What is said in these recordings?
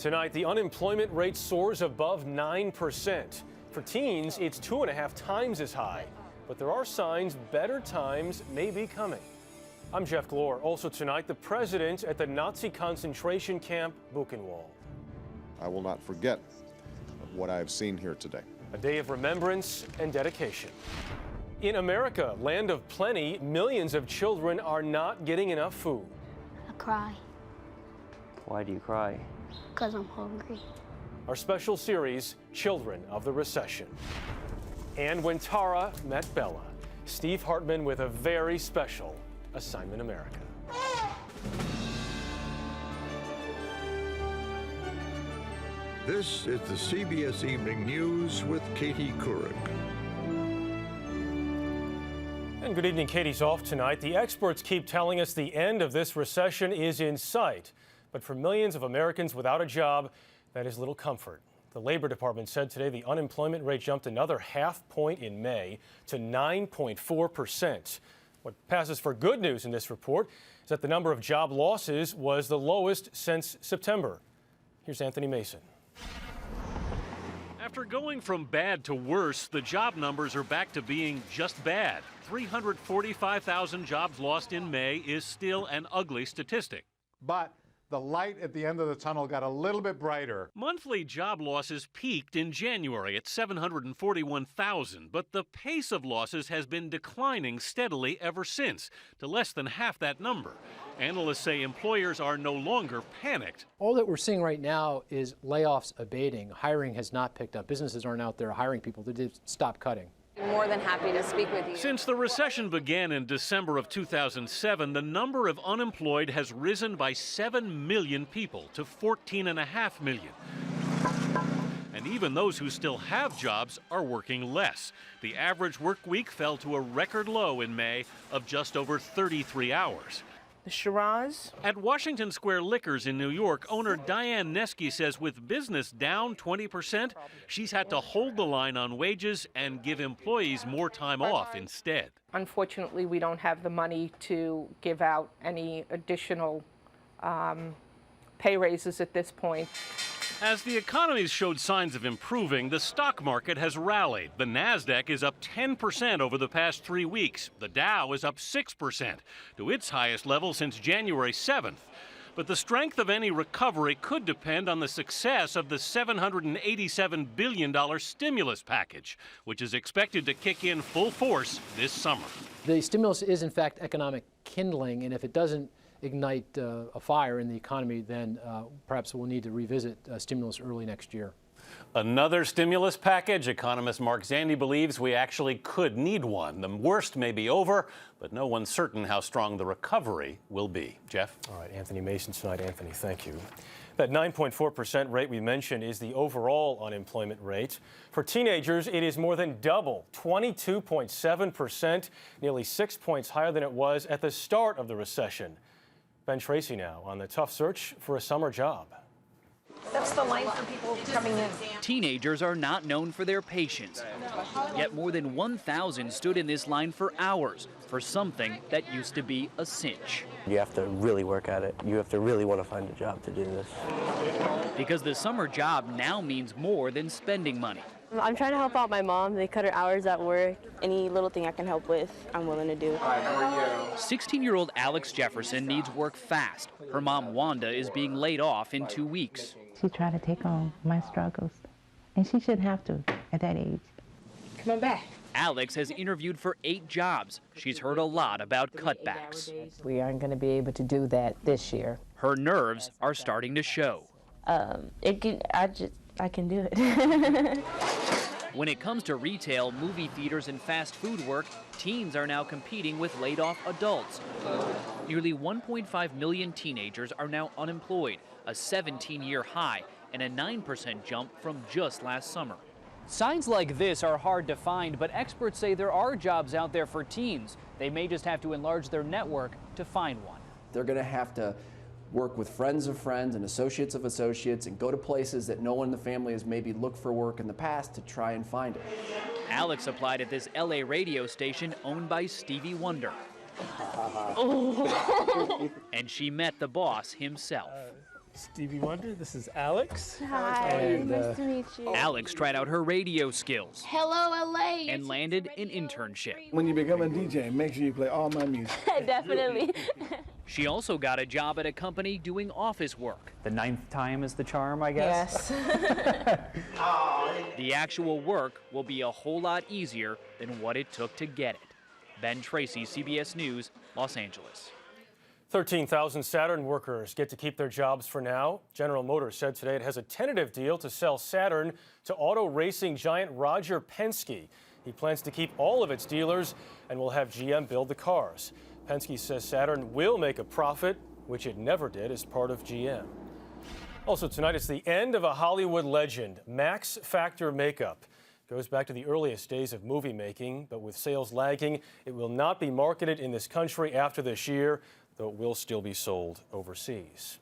Tonight, the unemployment rate soars above 9%. For teens, it's 2.5 times as high. But there are signs better times may be coming. I'm Jeff Glor. Also tonight, the president at the Nazi concentration camp Buchenwald. I will not forget what I have seen here today. A day of remembrance and dedication. In America, land of plenty, millions of children are not getting enough food. I cry. Why do you cry? Because I'm hungry. Our special series, Children of the Recession. And when Tara met Bella, Steve Hartman with a very special Assignment America. This is the CBS Evening News with Katie Couric. And good evening. Katie's off tonight. The experts keep telling us the end of this recession is in sight. But for millions of Americans without a job, that is little comfort. The Labor Department said today the unemployment rate jumped another half point in May to 9.4%. What passes for good news in this report is that the number of job losses was the lowest since September. Here's Anthony Mason. After going from bad to worse, the job numbers are back to being just bad. 345,000 jobs lost in May is still an ugly statistic. But the light at the end of the tunnel got a little bit brighter. Monthly job losses peaked in January at 741,000, but the pace of losses has been declining steadily ever since, to less than half that number. Analysts say employers are no longer panicked. All that we're seeing right now is layoffs abating. Hiring has not picked up. Businesses aren't out there hiring people. They did stop cutting. More than happy to speak with you. Since the recession began in December of 2007, the number of unemployed has risen by 7 million people to 14.5 million. And even those who still have jobs are working less. The average work week fell to a record low in May of just over 33 hours. The Shiraz. At Washington Square Liquors in New York, owner Diane Neske says with business down 20%, she's had to hold the line on wages and give employees more time off instead. Unfortunately, we don't have the money to give out any additional pay raises at this point. As the economy showed signs of improving, the stock market has rallied. The Nasdaq is up 10% over the past 3 weeks. The Dow is up 6% to its highest level since January 7th. But the strength of any recovery could depend on the success of the $787 billion stimulus package, which is expected to kick in full force this summer. The stimulus is, in fact, economic kindling, and if it doesn't ignite a fire in the economy, then perhaps we'll need to revisit stimulus early next year. Another stimulus package. Economist Mark Zandi believes we actually could need one. The worst may be over, but no one's certain how strong the recovery will be. Jeff? All right, Anthony Mason tonight. Anthony, thank you. That 9.4% rate we mentioned is the overall unemployment rate. For teenagers, it is more than double, 22.7%, nearly 6 points higher than it was at the start of the recession. Ben Tracy now on the tough search for a summer job. That's the line for people coming in. Teenagers are not known for their patience. Yet more than 1,000 stood in this line for hours for something that used to be a cinch. You have to really work at it. You have to really want to find a job to do this. Because the summer job now means more than spending money. I'm trying to help out my mom. They cut her hours at work. Any little thing I can help with, I'm willing to do. 16-year-old Alex Jefferson needs work fast. Her mom, Wanda, is being laid off in 2 weeks. She tried to take on my struggles, and she shouldn't have to at that age. Come on back. Alex has interviewed for 8 jobs. She's heard a lot about cutbacks. We aren't going to be able to do that this year. Her nerves are starting to show. I can do it. When it comes to retail, movie theaters, and fast food work, teens are now competing with laid-off adults. Nearly 1.5 million teenagers are now unemployed, a 17-year high, and a 9% jump from just last summer. Signs like this are hard to find, but experts say there are jobs out there for teens. They may just have to enlarge their network to find one. They're going to have to work with friends of friends and associates of associates and go to places that no one in the family has maybe looked for work in the past to try and find it. Alex applied at this LA radio station owned by Stevie Wonder. And she met the boss himself. Stevie Wonder. This is Alex. Hi, nice to meet you. Alex tried out her radio skills Hello, LA. and landed an internship. When you become a DJ, make sure you play all my music. Definitely. She also got a job at a company doing office work. The 9th time is the charm, I guess. Yes. The actual work will be a whole lot easier than what it took to get it. Ben Tracy, CBS News, Los Angeles. 13,000 Saturn workers get to keep their jobs for now. General Motors said today it has a tentative deal to sell Saturn to auto racing giant Roger Penske. He plans to keep all of its dealers and will have GM build the cars. Penske says Saturn will make a profit, which it never did as part of GM. Also tonight, it's the end of a Hollywood legend, Max Factor Makeup. Goes back to the earliest days of movie making, but with sales lagging, it will not be marketed in this country after this year, though it will still be sold overseas.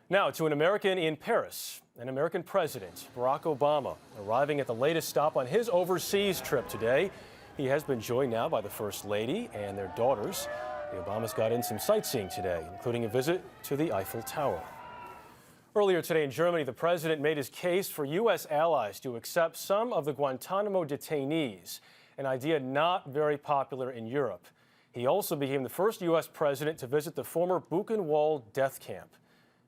Now to an American in Paris. An American president, Barack Obama, arriving at the latest stop on his overseas trip today. He has been joined now by the First Lady and their daughters. The Obamas got in some sightseeing today, including a visit to the Eiffel Tower. Earlier today in Germany, the president made his case for U.S. allies to accept some of the Guantanamo detainees, an idea not very popular in Europe. He also became the first U.S. president to visit the former Buchenwald death camp.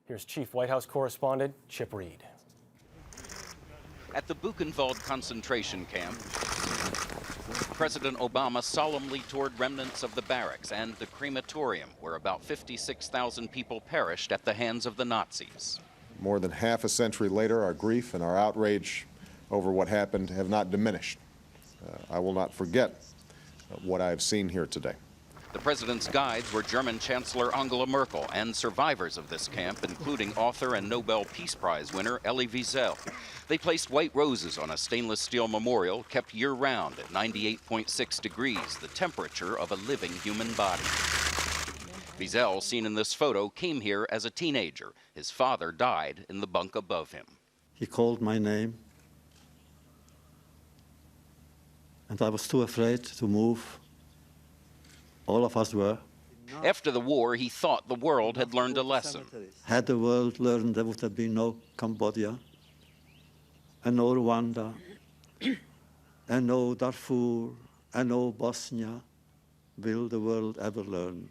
Here's Chief White House correspondent Chip Reed. At the Buchenwald concentration camp, President Obama solemnly toured remnants of the barracks and the crematorium, where about 56,000 people perished at the hands of the Nazis. More than half a century later, our grief and our outrage over what happened have not diminished. I will not forget what I have seen here today. The president's guides were German Chancellor Angela Merkel and survivors of this camp, including author and Nobel Peace Prize winner Elie Wiesel. They placed white roses on a stainless steel memorial kept year-round at 98.6 degrees, the temperature of a living human body. Wiesel, seen in this photo, came here as a teenager. His father died in the bunk above him. He called my name, and I was too afraid to move. All of us were. After the war, he thought the world had learned a lesson. Had the world learned, there would have been no Cambodia, and no Rwanda, and no Darfur, and no Bosnia. Will the world ever learn?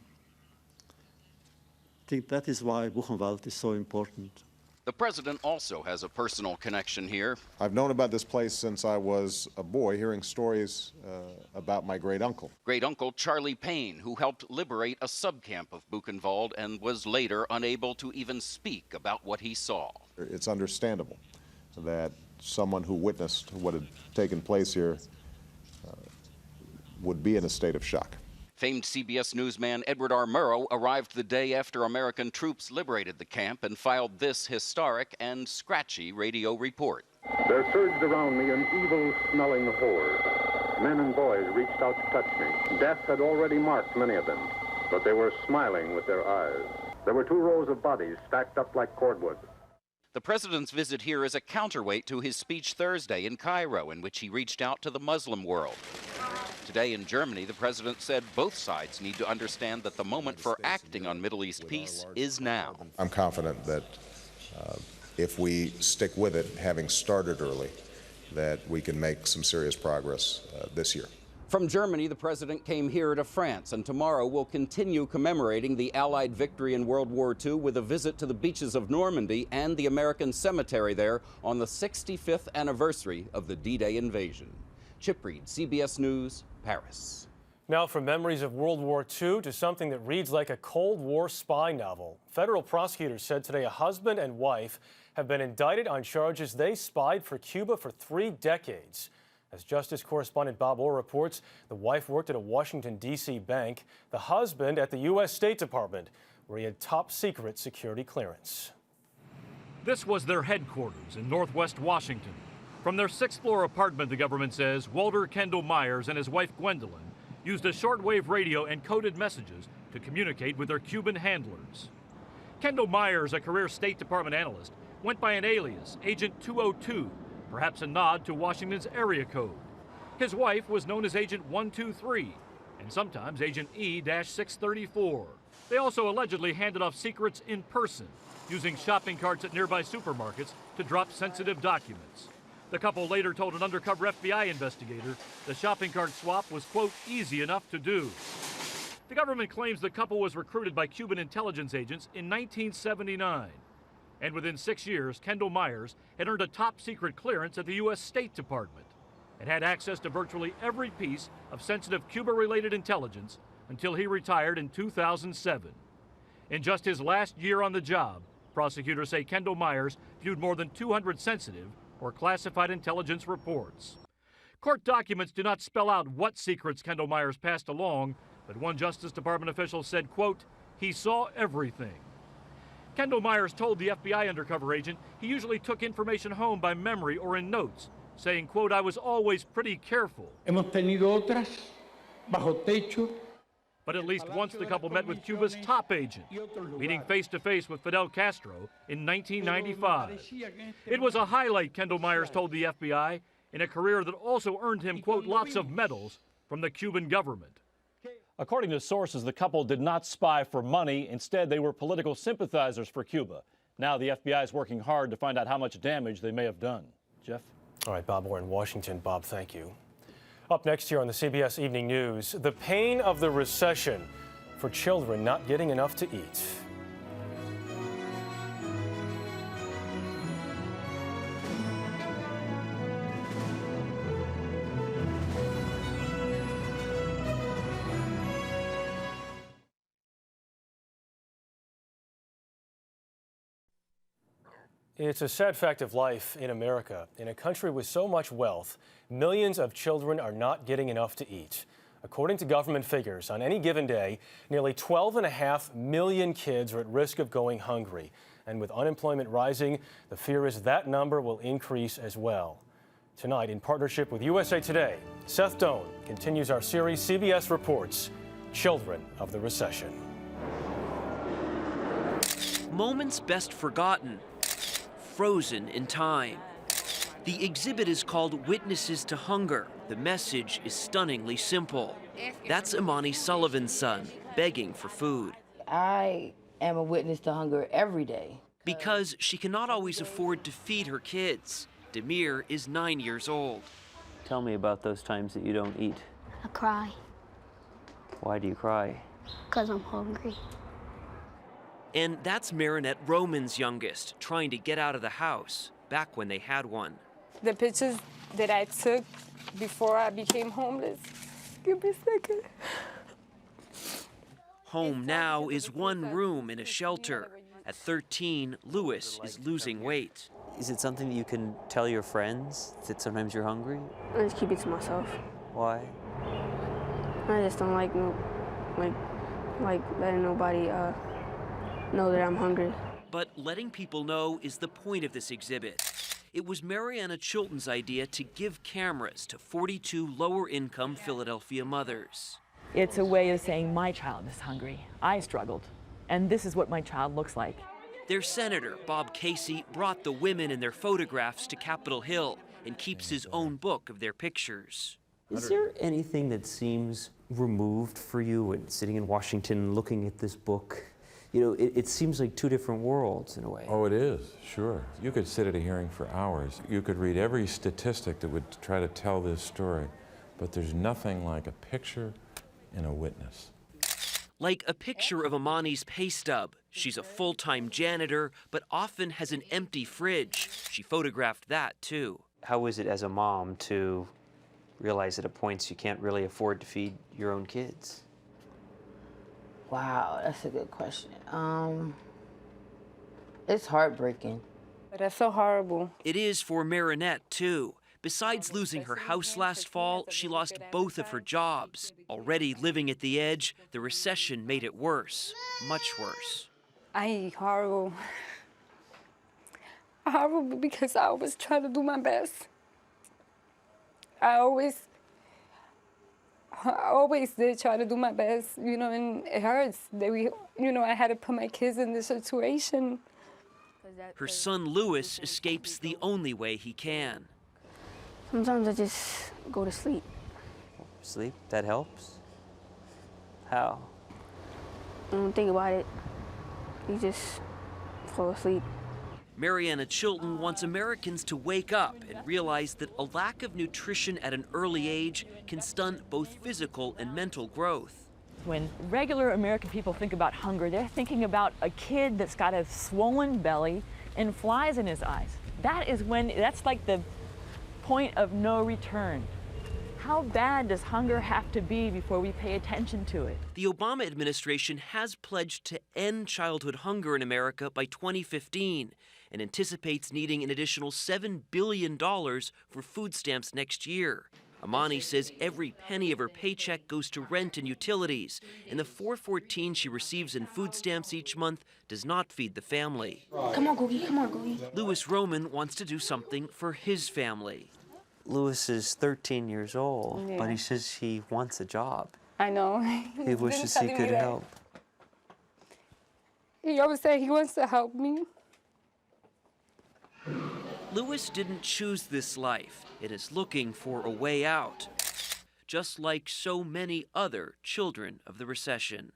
I think that is why Buchenwald is so important. The president also has a personal connection here. I've known about this place since I was a boy, hearing stories about my great-uncle. Great-uncle Charlie Payne, who helped liberate a subcamp of Buchenwald and was later unable to even speak about what he saw. It's understandable that someone who witnessed what had taken place here would be in a state of shock. Famed CBS newsman Edward R. Murrow arrived the day after American troops liberated the camp and filed this historic and scratchy radio report. There surged around me an evil-smelling horde. Men and boys reached out to touch me. Death had already marked many of them, but they were smiling with their eyes. There were 2 rows of bodies stacked up like cordwood. The president's visit here is a counterweight to his speech Thursday in Cairo, in which he reached out to the Muslim world. Today in Germany, the president said both sides need to understand that the moment for acting on Middle East peace is now. I'm confident that if we stick with it, having started early, that we can make some serious progress this year. From Germany, the president came here to France, and tomorrow will continue commemorating the Allied victory in World War II with a visit to the beaches of Normandy and the American cemetery there on the 65th anniversary of the D-Day invasion. Chip Reed, CBS News, Paris. Now from memories of World War II to something that reads like a Cold War spy novel. Federal prosecutors said today a husband and wife have been indicted on charges they spied for Cuba for 3 decades. As Justice correspondent Bob Orr reports, the wife worked at a Washington, D.C. bank, the husband at the U.S. State Department, where he had top-secret security clearance. This was their headquarters in Northwest Washington. From their 6th-floor apartment, the government says, Walter Kendall Myers and his wife Gwendolyn used a shortwave radio and coded messages to communicate with their Cuban handlers. Kendall Myers, a career State Department analyst, went by an alias, Agent 202, perhaps a nod to Washington's area code. His wife was known as Agent 123. and sometimes Agent E-634. They also allegedly handed off secrets in person, using shopping carts at nearby supermarkets to drop sensitive documents. The couple later told an undercover FBI investigator the shopping cart swap was, quote, easy enough to do. The government claims the couple was recruited by Cuban intelligence agents in 1979. And within 6 years, Kendall Myers had earned a top-secret clearance at the U.S. State Department and had access to virtually every piece of sensitive Cuba-related intelligence until he retired in 2007. In just his last year on the job, prosecutors say Kendall Myers viewed more than 200 sensitive or classified intelligence reports. Court documents do not spell out what secrets Kendall Myers passed along, but one Justice Department official said, quote, he saw everything. Kendall Myers told the FBI undercover agent he usually took information home by memory or in notes, saying, quote, I was always pretty careful. Hemos tenido otras bajo techo. But at least once the couple met with Cuba's top agent, meeting face-to-face with Fidel Castro in 1995. It was a highlight, Kendall Myers told the FBI, in a career that also earned him, quote, lots of medals from the Cuban government. According to sources, the couple did not spy for money. Instead, they were political sympathizers for Cuba. Now the FBI is working hard to find out how much damage they may have done. Jeff? All right, Bob Orr in Washington. Bob, thank you. Up next here on the CBS Evening News, the pain of the recession for children not getting enough to eat. It's a sad fact of life in America. In a country with so much wealth, millions of children are not getting enough to eat. According to government figures, on any given day, nearly 12.5 million kids are at risk of going hungry. And with unemployment rising, the fear is that number will increase as well. Tonight, in partnership with USA Today, Seth Doane continues our series CBS Reports, Children of the Recession. Moments best forgotten, frozen in time. The exhibit is called Witnesses to Hunger. The message is stunningly simple. That's Imani Sullivan's son, begging for food. I am a witness to hunger every day. Because she cannot always afford to feed her kids. Demir is 9 years old. Tell me about those times that you don't eat. I cry Why do you cry? because I'm hungry. And that's Marinette Roman's youngest, trying to get out of the house, back when they had one. The pictures that I took before I became homeless. Give me a second. Home now is one room in a shelter. At 13, Lewis is losing weight. Is it something that you can tell your friends, that sometimes you're hungry? I just keep it to myself. Why? I just don't like letting nobody know that I'm hungry. But letting people know is the point of this exhibit. It was Mariana Chilton's idea to give cameras to 42 lower-income Philadelphia mothers. It's a way of saying my child is hungry. I struggled, and this is what my child looks like. Their senator, Bob Casey, brought the women and their photographs to Capitol Hill and keeps his own book of their pictures. Is there anything that seems removed for you when sitting in Washington looking at this book? You know, it seems like two different worlds in a way. Oh, it is, sure. You could sit at a hearing for hours. You could read every statistic that would try to tell this story, but there's nothing like a picture and a witness. Like a picture of Imani's pay stub. She's a full-time janitor, but often has an empty fridge. She photographed that, too. How is it as a mom to realize that at points you can't really afford to feed your own kids? Wow, that's a good question. It's heartbreaking. That's so horrible. It is for Marinette, too. Besides losing her house last fall, she lost both of her jobs. Already living at the edge, the recession made it worse, much worse. Horrible. Horrible because I always try to do my best. I always did try to do my best, you know, and it hurts that I had to put my kids in this situation. Her son Lewis escapes the only way he can. Sometimes I just go to sleep. Sleep? That helps? How? I don't think about it. You just fall asleep. Mariana Chilton wants Americans to wake up and realize that a lack of nutrition at an early age can stunt both physical and mental growth. When regular American people think about hunger, they're thinking about a kid that's got a swollen belly and flies in his eyes. That's like the point of no return. How bad does hunger have to be before we pay attention to it? The Obama administration has pledged to end childhood hunger in America by 2015 and anticipates needing an additional $7 billion for food stamps next year. Amani says every penny of her paycheck goes to rent and utilities, and the $4.14 she receives in food stamps each month does not feed the family. Come on, Googie. Come on, Googie. Louis Roman wants to do something for his family. Louis is 13 years old, but he says he wants a job. I know. He wishes he could help. He always said he wants to help me. Louis didn't choose this life. It is looking for a way out, just like so many other children of the recession.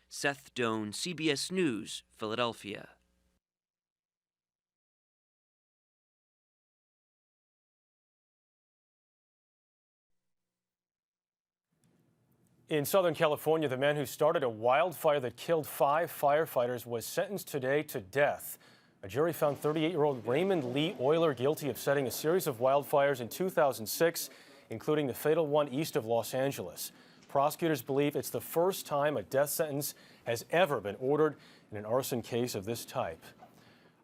Seth Doan, CBS News, Philadelphia. In Southern California, the man who started a wildfire that killed 5 firefighters was sentenced today to death. A jury found 38-year-old Raymond Lee Euler guilty of setting a series of wildfires in 2006, including the fatal one east of Los Angeles. Prosecutors believe it's the first time a death sentence has ever been ordered in an arson case of this type.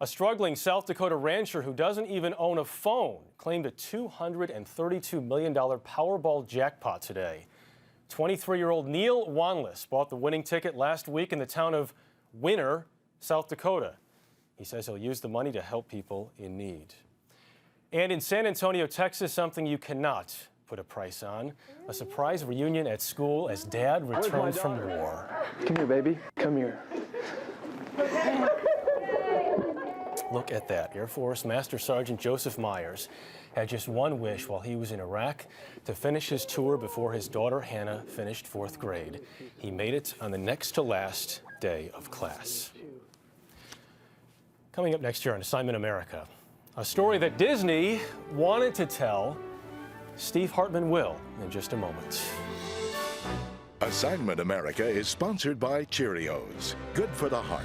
A struggling South Dakota rancher who doesn't even own a phone claimed a $232 million Powerball jackpot today. 23-year-old Neil Wanless bought the winning ticket last week in the town of Winner, South Dakota. He says he'll use the money to help people in need. And in San Antonio, Texas, something you cannot put a price on. A surprise reunion at school as Dad returns from war. Come here, baby. Come here. Look at that. Air Force Master Sergeant Joseph Myers had just one wish while he was in Iraq: to finish his tour before his daughter Hannah finished 4th grade. He made it on the next to last day of class. Coming up next year on Assignment America, a story that Disney wanted to tell. Steve Hartman will in just a moment. Assignment America is sponsored by Cheerios. Good for the heart.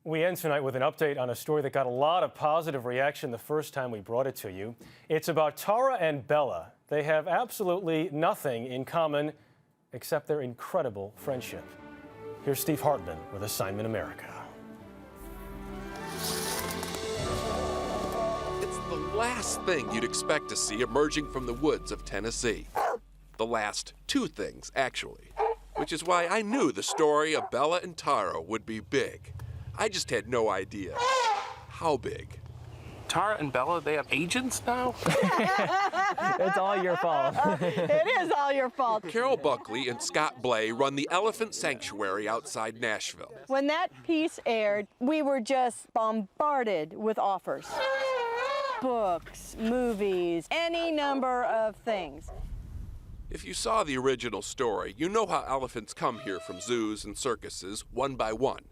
We end tonight with an update on a story that got a lot of positive reaction the first time we brought it to you. It's about Tara and Bella. They have absolutely nothing in common except their incredible friendship. Here's Steve Hartman with Assignment America. It's the last thing you'd expect to see emerging from the woods of Tennessee. The last 2 things, actually. Which is why I knew the story of Bella and Tara would be big. I just had no idea how big. Tara and Bella, they have agents now? It's all your fault. It is all your fault. Carol Buckley and Scott Blay run the Elephant Sanctuary outside Nashville. When that piece aired, we were just bombarded with offers. Books, movies, any number of things. If you saw the original story, you know how elephants come here from zoos and circuses one by one,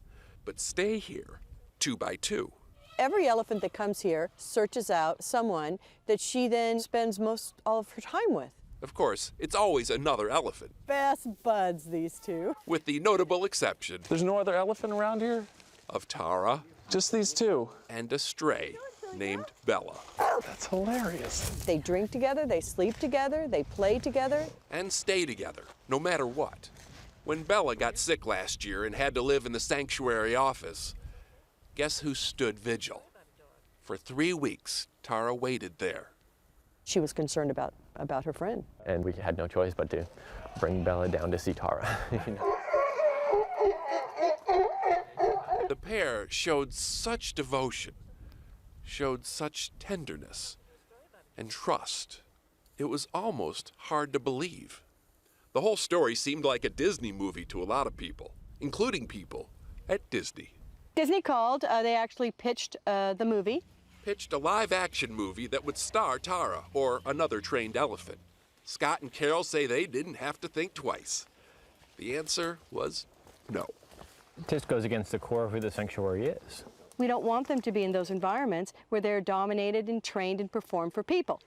but stay here 2 by 2. Every elephant that comes here searches out someone that she then spends all of her time with. Of course, it's always another elephant, Best buds, these two. with the notable exception There's no other elephant around here? of Tara Just these 2? and a stray named Bella. That's hilarious. They drink together, they sleep together, they play together. And stay together, no matter what. When Bella got sick last year and had to live in the sanctuary office, guess who stood vigil? For 3 weeks, Tara waited there. She was concerned about her friend. And we had no choice but to bring Bella down to see Tara. The pair showed such devotion, showed such tenderness and trust. It was almost hard to believe. The whole story seemed like a Disney movie to a lot of people, including people at Disney. Disney called, they actually pitched the movie, pitched a live-action movie that would star Tara, or another trained elephant. Scott and Carol say they didn't have to think twice. The answer was no. This goes against the core of who the sanctuary is. We don't want them to be in those environments where they're dominated and trained and performed for people.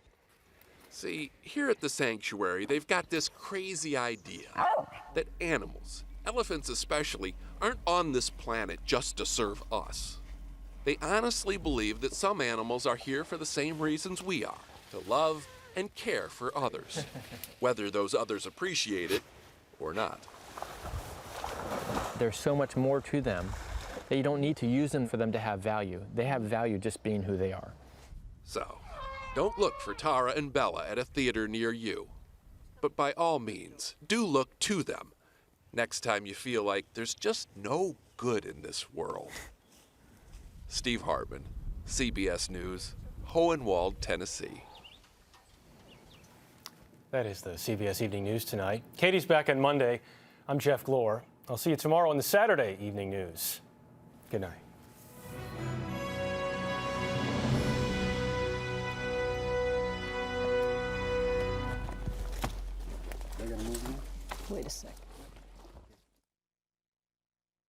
See, here at the sanctuary, they've got this crazy idea that animals, elephants especially, aren't on this planet just to serve us. They honestly believe that some animals are here for the same reasons we are, to love and care for others, whether those others appreciate it or not. There's so much more to them that you don't need to use them for them to have value. They have value just being who they are. So, don't look for Tara and Bella at a theater near you. But by all means, do look to them next time you feel like there's just no good in this world. Steve Hartman, CBS News, Hohenwald, Tennessee. That is the CBS Evening News tonight. Katie's back on Monday. I'm Jeff Glor. I'll see you tomorrow on the Saturday Evening News. Good night. Wait a second.